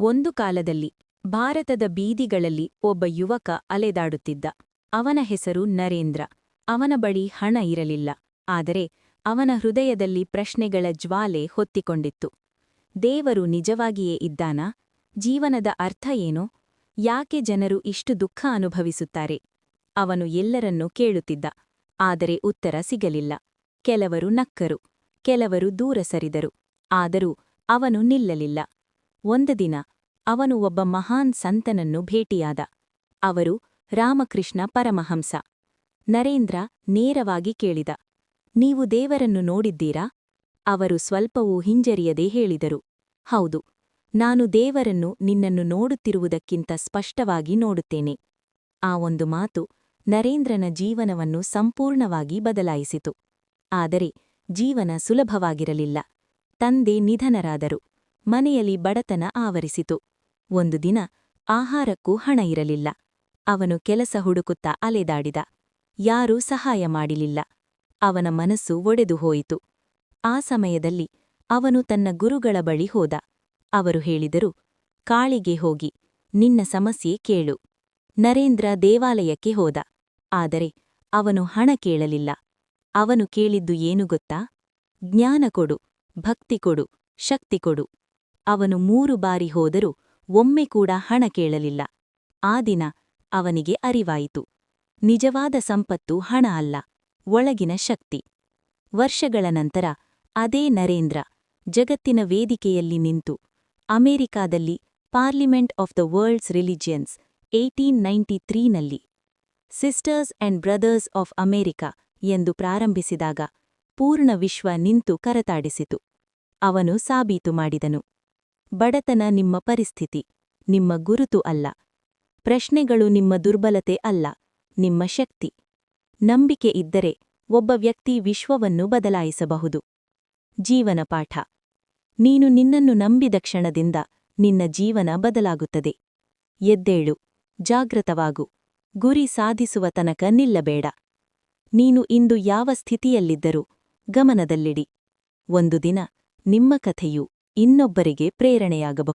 ಒಂದು ಕಾಲದಲ್ಲಿ ಭಾರತದ ಬೀದಿಗಳಲ್ಲಿ ಒಬ್ಬ ಯುವಕ ಅಲೆದಾಡುತ್ತಿದ್ದ. ಅವನ ಹೆಸರು ನರೇಂದ್ರ. ಅವನ ಬಳಿ ಹಣ ಇರಲಿಲ್ಲ, ಆದರೆ ಅವನ ಹೃದಯದಲ್ಲಿ ಪ್ರಶ್ನೆಗಳ ಜ್ವಾಲೆ ಹೊತ್ತಿಕೊಂಡಿತ್ತು. ದೇವರು ನಿಜವಾಗಿಯೇ ಇದ್ದಾನಾ? ಜೀವನದ ಅರ್ಥ ಏನು? ಯಾಕೆ ಜನರು ಇಷ್ಟು ದುಃಖ ಅನುಭವಿಸುತ್ತಾರೆ? ಅವನು ಎಲ್ಲರನ್ನೂ ಕೇಳುತ್ತಿದ್ದ, ಆದರೆ ಉತ್ತರ ಸಿಗಲಿಲ್ಲ. ಕೆಲವರು ನಕ್ಕರು, ಕೆಲವರು ದೂರ ಸರಿದರು, ಆದರೂ ಅವನು ನಿಲ್ಲಲಿಲ್ಲ. ಒಂದು ದಿನ ಅವನು ಒಬ್ಬ ಮಹಾನ್ ಸಂತನನ್ನು ಭೇಟಿಯಾದ. ಅವರು ರಾಮಕೃಷ್ಣ ಪರಮಹಂಸ. ನರೇಂದ್ರ ನೇರವಾಗಿ ಕೇಳಿದ, ನೀವು ದೇವರನ್ನು ನೋಡಿದ್ದೀರಾ? ಅವರು ಸ್ವಲ್ಪವೂ ಹಿಂಜರಿಯದೆ ಹೇಳಿದರು, ಹೌದು, ನಾನು ದೇವರನ್ನು ನಿನ್ನನ್ನು ನೋಡುತ್ತಿರುವುದಕ್ಕಿಂತ ಸ್ಪಷ್ಟವಾಗಿ ನೋಡುತ್ತೇನೆ. ಆ ಒಂದು ಮಾತು ನರೇಂದ್ರನ ಜೀವನವನ್ನು ಸಂಪೂರ್ಣವಾಗಿ ಬದಲಾಯಿಸಿತು. ಆದರೆ ಜೀವನ ಸುಲಭವಾಗಿರಲಿಲ್ಲ. ತಂದೆ ನಿಧನರಾದರು. ಮನೆಯಲ್ಲಿ ಬಡತನ ಆವರಿಸಿತು. ಒಂದು ದಿನ ಆಹಾರಕ್ಕೂ ಹಣ ಇರಲಿಲ್ಲ. ಅವನು ಕೆಲಸ ಹುಡುಕುತ್ತಾ ಅಲೆದಾಡಿದ. ಯಾರೂ ಸಹಾಯ ಮಾಡಲಿಲ್ಲ. ಅವನ ಮನಸ್ಸು ಒಡೆದು ಹೋಯಿತು. ಆ ಸಮಯದಲ್ಲಿ ಅವನು ತನ್ನ ಗುರುಗಳ ಬಳಿ ಹೋದ. ಅವರು ಹೇಳಿದರು, ಕಾಳಿಗೆ ಹೋಗಿ ನಿನ್ನ ಸಮಸ್ಯೆ ಕೇಳು. ನರೇಂದ್ರ ದೇವಾಲಯಕ್ಕೆ ಹೋದ, ಆದರೆ ಅವನು ಹಣ ಕೇಳಲಿಲ್ಲ. ಅವನು ಕೇಳಿದ್ದು ಏನು ಗೊತ್ತಾ? ಜ್ಞಾನ ಕೊಡು, ಭಕ್ತಿ ಕೊಡು, ಶಕ್ತಿ ಕೊಡು. ಅವನು 3 ಬಾರಿ ಹೋದರೂ ಒಮ್ಮೆ ಕೂಡ ಹಣ ಕೇಳಲಿಲ್ಲ. ಆ ದಿನ ಅವನಿಗೆ ಅರಿವಾಯಿತು, ನಿಜವಾದ ಸಂಪತ್ತು ಹಣ ಅಲ್ಲ, ಒಳಗಿನ ಶಕ್ತಿ. ವರ್ಷಗಳ ನಂತರ ಅದೇ ನರೇಂದ್ರ ಜಗತ್ತಿನ ವೇದಿಕೆಯಲ್ಲಿ ನಿಂತು ಅಮೆರಿಕಾದಲ್ಲಿ parliament of the world's religions 1893ನಲ್ಲಿ sisters and brothers of America ಎಂದು ಪ್ರಾರಂಭಿಸಿದಾಗ ಪೂರ್ಣ ವಿಶ್ವ ನಿಂತು ಕರತಾಡಿಸಿತು. ಅವನು ಸಾಬೀತು ಮಾಡಿದನು, ಬಡತನ ನಿಮ್ಮ ಪರಿಸ್ಥಿತಿ, ನಿಮ್ಮ ಗುರುತು ಅಲ್ಲ. ಪ್ರಶ್ನೆಗಳು ನಿಮ್ಮ ದುರ್ಬಲತೆ ಅಲ್ಲ, ನಿಮ್ಮ ಶಕ್ತಿ. ನಂಬಿಕೆ ಇದ್ದರೆ ಒಬ್ಬ ವ್ಯಕ್ತಿ ವಿಶ್ವವನ್ನು ಬದಲಾಯಿಸಬಹುದು. ಜೀವನ ಪಾಠ. ನೀನು ನಿನ್ನನ್ನು ನಂಬಿದ ಕ್ಷಣದಿಂದ ನಿನ್ನ ಜೀವನ ಬದಲಾಗುತ್ತದೆ. ಎದ್ದೇಳು, ಜಾಗೃತವಾಗು, ಗುರಿ ಸಾಧಿಸುವ ತನಕ ನಿಲ್ಲಬೇಡ. ನೀನು ಇಂದು ಯಾವ ಸ್ಥಿತಿಯಲ್ಲಿದ್ದರೂ ಗಮನದಲ್ಲಿಡಿ. ಒಂದು ದಿನ ನಿಮ್ಮ ಕಥೆಯು ಇನ್ನೊಬ್ಬರಿಗೆ ಪ್ರೇರಣೆಯಾಗಬಹುದು.